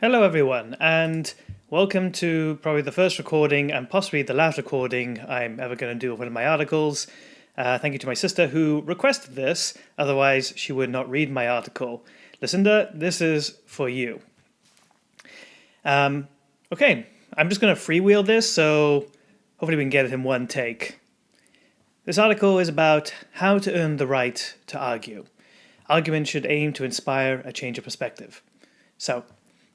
Hello, everyone, and welcome to probably the first recording and possibly the last recording I'm ever going to do of one of my articles. Thank you to my sister who requested this, otherwise she would not read my article. Lucinda, this is for you. Okay, I'm just going to freewheel this, so hopefully we can get it in one take. This article is about how to earn the right to argue. Arguments should aim to inspire a change of perspective. So,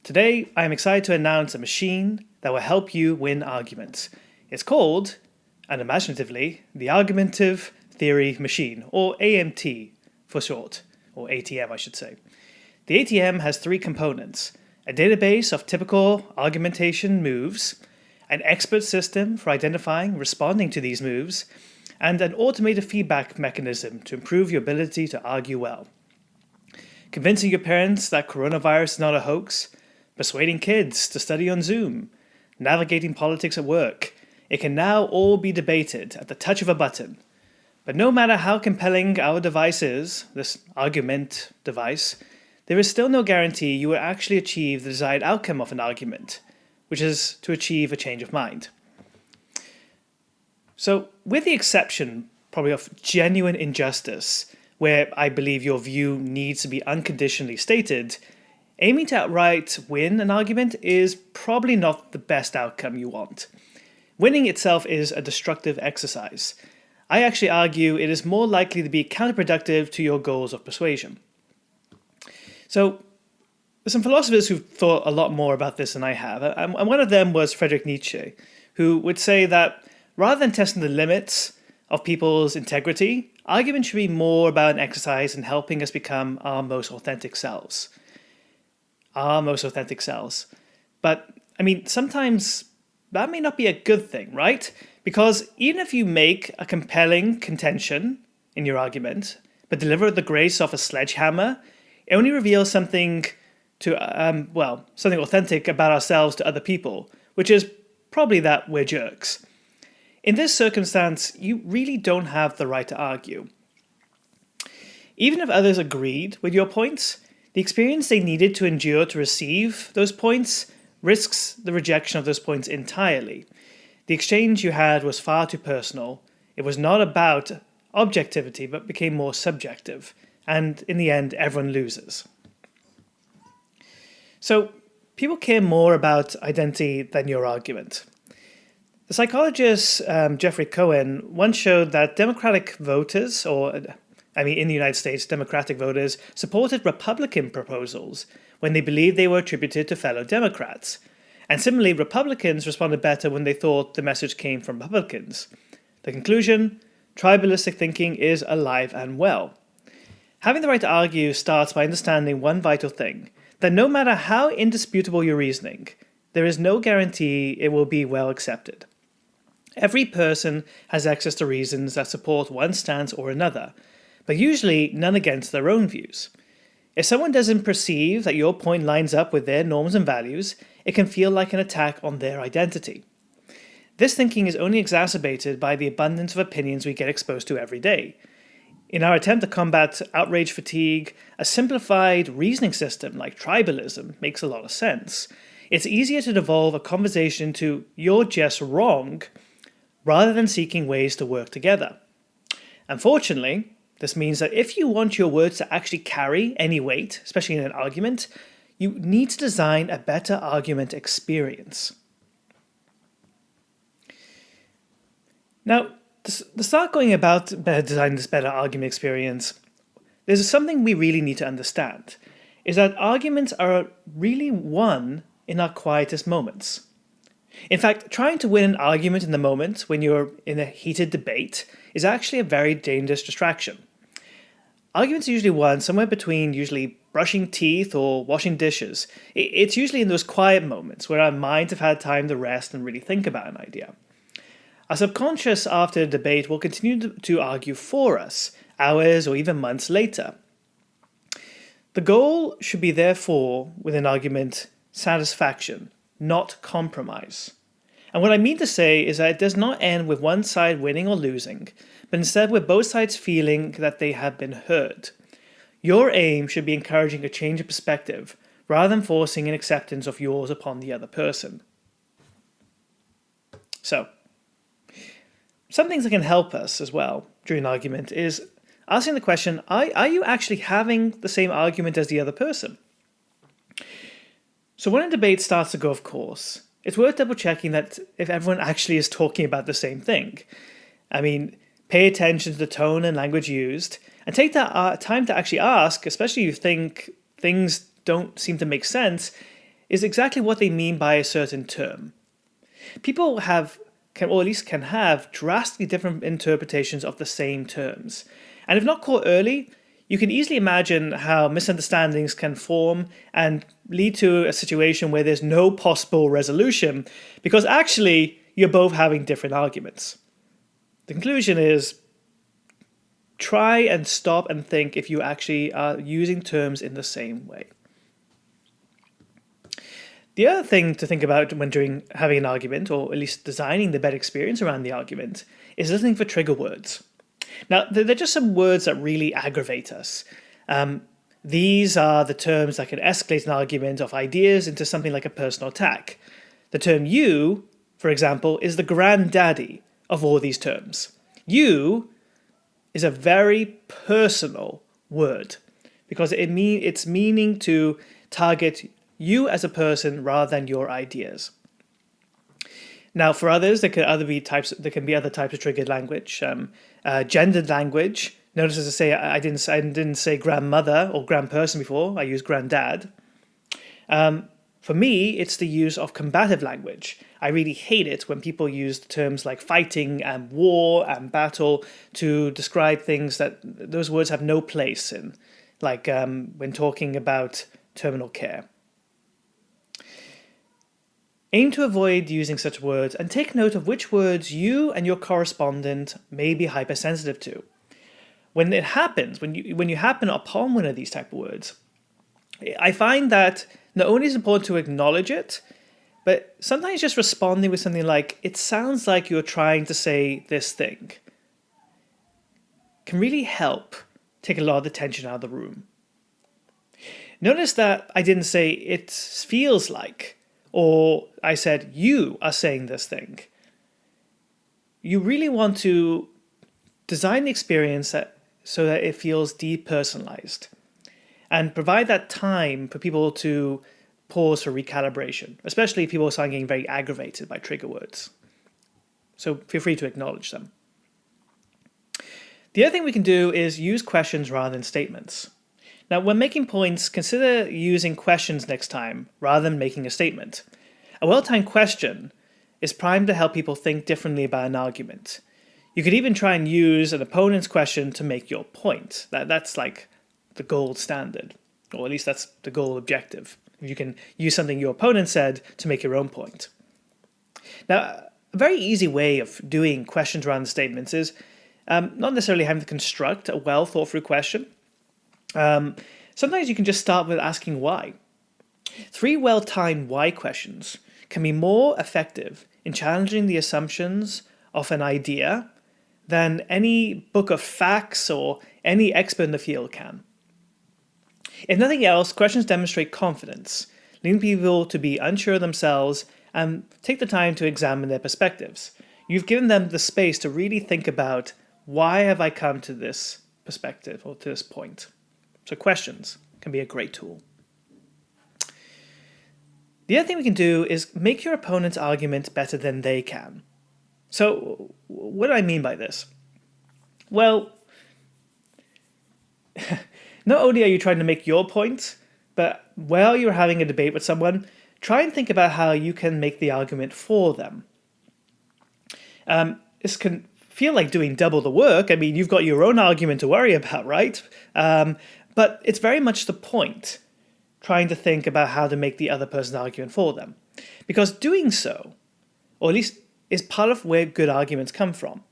today, I am excited to announce a machine that will help you win arguments. It's called, unimaginatively, the Argumentative Theory Machine, or AMT for short, or ATM I should say. The ATM has three components: a database of typical argumentation moves, an expert system for identifying and responding to these moves, and an automated feedback mechanism to improve your ability to argue well. Convincing your parents that coronavirus is not a hoax, persuading kids to study on Zoom, navigating politics at work, it can now all be debated at the touch of a button. But no matter how compelling our device is, this argument device, there is still no guarantee you will actually achieve the desired outcome of an argument, which is to achieve a change of mind. So, with the exception, probably of genuine injustice, where I believe your view needs to be unconditionally stated, aiming to outright win an argument is probably not the best outcome you want. Winning itself is a destructive exercise. I actually argue it is more likely to be counterproductive to your goals of persuasion. So, there's some philosophers who've thought a lot more about this than I have, and one of them was Friedrich Nietzsche, who would say that rather than testing the limits of people's integrity, argument should be more about an exercise in helping us become our most authentic selves. But, sometimes that may not be a good thing, right? Because even if you make a compelling contention in your argument, but deliver with the grace of a sledgehammer, it only reveals something something authentic about ourselves to other people, which is probably that we're jerks. In this circumstance, you really don't have the right to argue. Even if others agreed with your points, the experience they needed to endure to receive those points risks the rejection of those points entirely. The exchange you had was far too personal. It was not about objectivity, but became more subjective. And in the end, everyone loses. So, people care more about identity than your argument. The psychologist Jeffrey Cohen once showed that Democratic voters, in the United States, Democratic voters supported Republican proposals when they believed they were attributed to fellow Democrats. And similarly, Republicans responded better when they thought the message came from Republicans. The conclusion: tribalistic thinking is alive and well. Having the right to argue starts by understanding one vital thing, that no matter how indisputable your reasoning, there is no guarantee it will be well accepted. Every person has access to reasons that support one stance or another, but usually none against their own views. If someone doesn't perceive that your point lines up with their norms and values, it can feel like an attack on their identity. This thinking is only exacerbated by the abundance of opinions we get exposed to every day. In our attempt to combat outrage fatigue, a simplified reasoning system like tribalism makes a lot of sense. It's easier to devolve a conversation to "you're just wrong," rather than seeking ways to work together. Unfortunately, this means that if you want your words to actually carry any weight, especially in an argument, you need to design a better argument experience. Now, to start going about designing this better argument experience, there's something we really need to understand, is that arguments are really won in our quietest moments. In fact, trying to win an argument in the moment when you're in a heated debate is actually a very dangerous distraction. Arguments are usually won somewhere between usually brushing teeth or washing dishes. It's usually in those quiet moments where our minds have had time to rest and really think about an idea. Our subconscious after the debate will continue to argue for us, hours or even months later. The goal should be therefore, with an argument, satisfaction, not compromise. And what I mean to say is that it does not end with one side winning or losing, but instead with both sides feeling that they have been heard. Your aim should be encouraging a change of perspective, rather than forcing an acceptance of yours upon the other person. So, some things that can help us as well during an argument is asking the question, are you actually having the same argument as the other person? So when a debate starts to go off course, it's worth double checking that if everyone actually is talking about the same thing. I mean, pay attention to the tone and language used, and take that time to actually ask, especially if you think things don't seem to make sense, is exactly what they mean by a certain term. People can have drastically different interpretations of the same terms. And if not caught early, you can easily imagine how misunderstandings can form and lead to a situation where there's no possible resolution because actually you're both having different arguments. The conclusion is try and stop and think if you actually are using terms in the same way. The other thing to think about when having an argument, or at least designing the better experience around the argument, is listening for trigger words. Now, they're just some words that really aggravate us. These are the terms that can escalate an argument of ideas into something like a personal attack. The term you, for example, is the granddaddy of all these terms. You is a very personal word because it's meaning to target you as a person rather than your ideas. Now, for others, there can be other types of triggered language. Gendered language. Notice as I say, I didn't say grandmother or grandperson before. I used granddad. For me, it's the use of combative language. I really hate it when people use terms like fighting and war and battle to describe things that those words have no place in, like when talking about terminal care. Aim to avoid using such words and take note of which words you and your correspondent may be hypersensitive to. When it happens, when you happen upon one of these type of words, I find that not only is it important to acknowledge it, but sometimes just responding with something like, it sounds like you're trying to say this thing, can really help take a lot of the tension out of the room. Notice that I didn't say it feels like, or I said, you are saying this thing. You really want to design the experience so that it feels depersonalized and provide that time for people to pause for recalibration, especially if people start getting very aggravated by trigger words. So feel free to acknowledge them. The other thing we can do is use questions rather than statements. Now, when making points, consider using questions next time rather than making a statement. A well-timed question is primed to help people think differently about an argument. You could even try and use an opponent's question to make your point. That's like the gold standard, or at least that's the goal objective. You can use something your opponent said to make your own point. Now, a very easy way of doing questions rather than statements is not necessarily having to construct a well-thought-through question. Sometimes you can just start with asking why. 3 well-timed why questions can be more effective in challenging the assumptions of an idea than any book of facts or any expert in the field can. If nothing else, questions demonstrate confidence, leading people to be unsure of themselves and take the time to examine their perspectives. You've given them the space to really think about, why have I come to this perspective or to this point? So questions can be a great tool. The other thing we can do is make your opponent's argument better than they can. So what do I mean by this? Well, not only are you trying to make your point, but while you're having a debate with someone, try and think about how you can make the argument for them. This can feel like doing double the work. I mean, you've got your own argument to worry about, right? But it's very much the point, trying to think about how to make the other person's argument for them. Because doing so, or at least is part of where good arguments come from.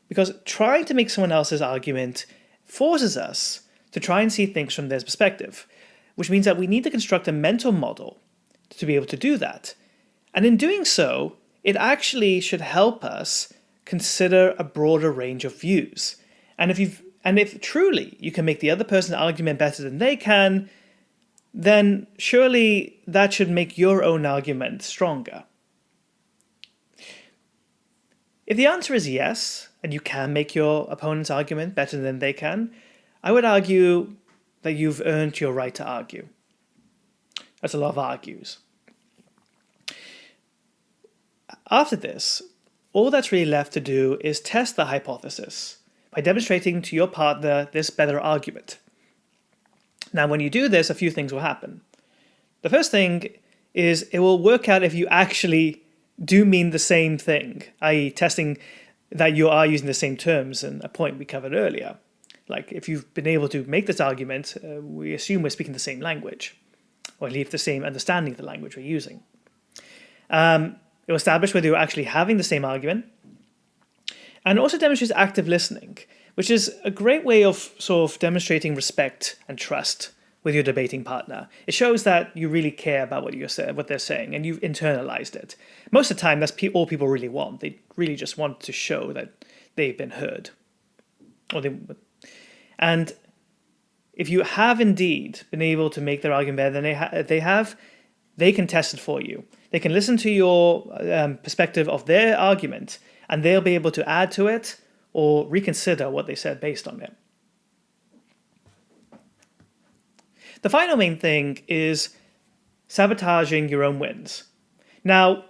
Because trying to make someone else's argument forces us to try and see things from their perspective, which means that we need to construct a mental model to be able to do that. And in doing so, it actually should help us consider a broader range of views. And if truly you can make the other person's argument better than they can, then surely that should make your own argument stronger. If the answer is yes, and you can make your opponent's argument better than they can, I would argue that you've earned your right to argue. That's a lot of argues. After this, all that's really left to do is test the hypothesis by demonstrating to your partner this better argument. Now, when you do this, a few things will happen. The first thing is it will work out if you actually do mean the same thing, i.e. testing that you are using the same terms, and a point we covered earlier. Like if you've been able to make this argument, we assume we're speaking the same language, or at least the same understanding of the language we're using. It will establish whether you're actually having the same argument, and also demonstrates active listening, which is a great way of sort of demonstrating respect and trust with your debating partner. It shows that you really care about what they're saying, and you've internalized it. Most of the time, that's all people really want. They really just want to show that they've been heard. And if you have indeed been able to make their argument better than they can test it for you. They can listen to your perspective of their argument, and they'll be able to add to it or reconsider what they said based on it. The final main thing is sabotaging your own wins. Now,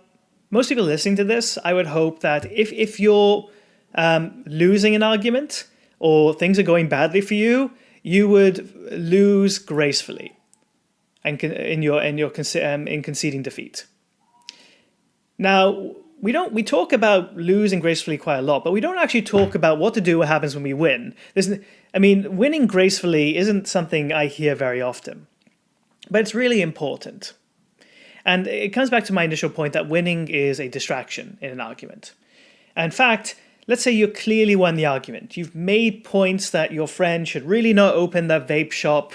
most people listening to this, I would hope that if you're losing an argument or things are going badly for you, you would lose gracefully and in conceding defeat. Now, we talk about losing gracefully quite a lot, but we don't actually talk about what to do, what happens when we win. Winning gracefully isn't something I hear very often, but it's really important. And it comes back to my initial point that winning is a distraction in an argument. In fact, let's say you clearly won the argument. You've made points that your friend should really not open that vape shop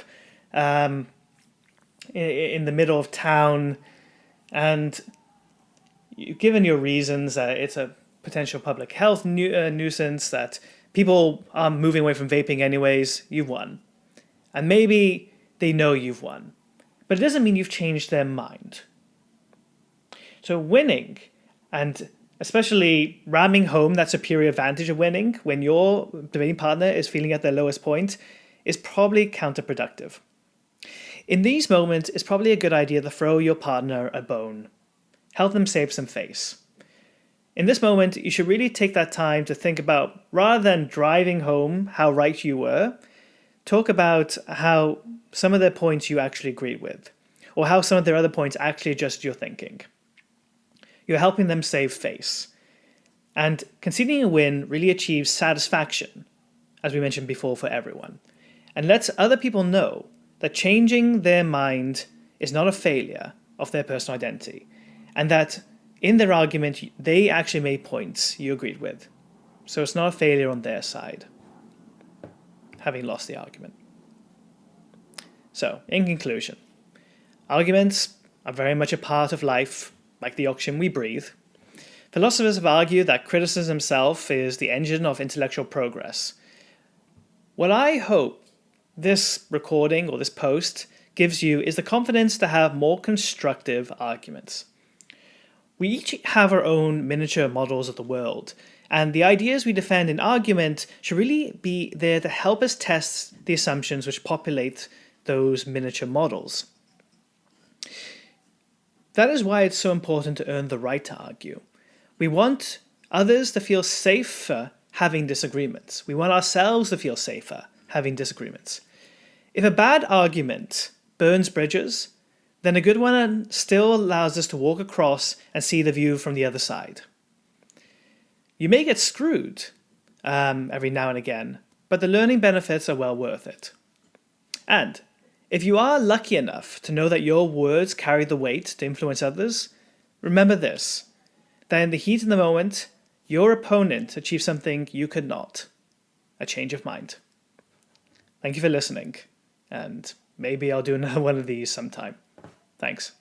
in the middle of town, and you've given your reasons that it's a potential public health nuisance, that people are moving away from vaping anyways. You've won. And maybe they know you've won. But it doesn't mean you've changed their mind. So winning, and especially ramming home that superior advantage of winning when your debating partner is feeling at their lowest point, is probably counterproductive. In these moments, it's probably a good idea to throw your partner a bone. Help them save some face. In this moment, you should really take that time to think about, rather than driving home how right you were, talk about how some of their points you actually agreed with, or how some of their other points actually adjusted your thinking. You're helping them save face. And conceding a win really achieves satisfaction, as we mentioned before, for everyone, and lets other people know that changing their mind is not a failure of their personal identity, and that in their argument, they actually made points you agreed with. So it's not a failure on their side, having lost the argument. So, in conclusion, arguments are very much a part of life, like the oxygen we breathe. Philosophers have argued that criticism itself is the engine of intellectual progress. What I hope this recording or this post gives you is the confidence to have more constructive arguments. We each have our own miniature models of the world, and the ideas we defend in argument should really be there to help us test the assumptions which populate those miniature models. That is why it's so important to earn the right to argue. We want others to feel safer having disagreements. We want ourselves to feel safer having disagreements. If a bad argument burns bridges, then a good one still allows us to walk across and see the view from the other side. You may get screwed every now and again, but the learning benefits are well worth it. And if you are lucky enough to know that your words carry the weight to influence others, remember this, that in the heat of the moment, your opponent achieved something you could not, a change of mind. Thank you for listening, and maybe I'll do another one of these sometime. Thanks.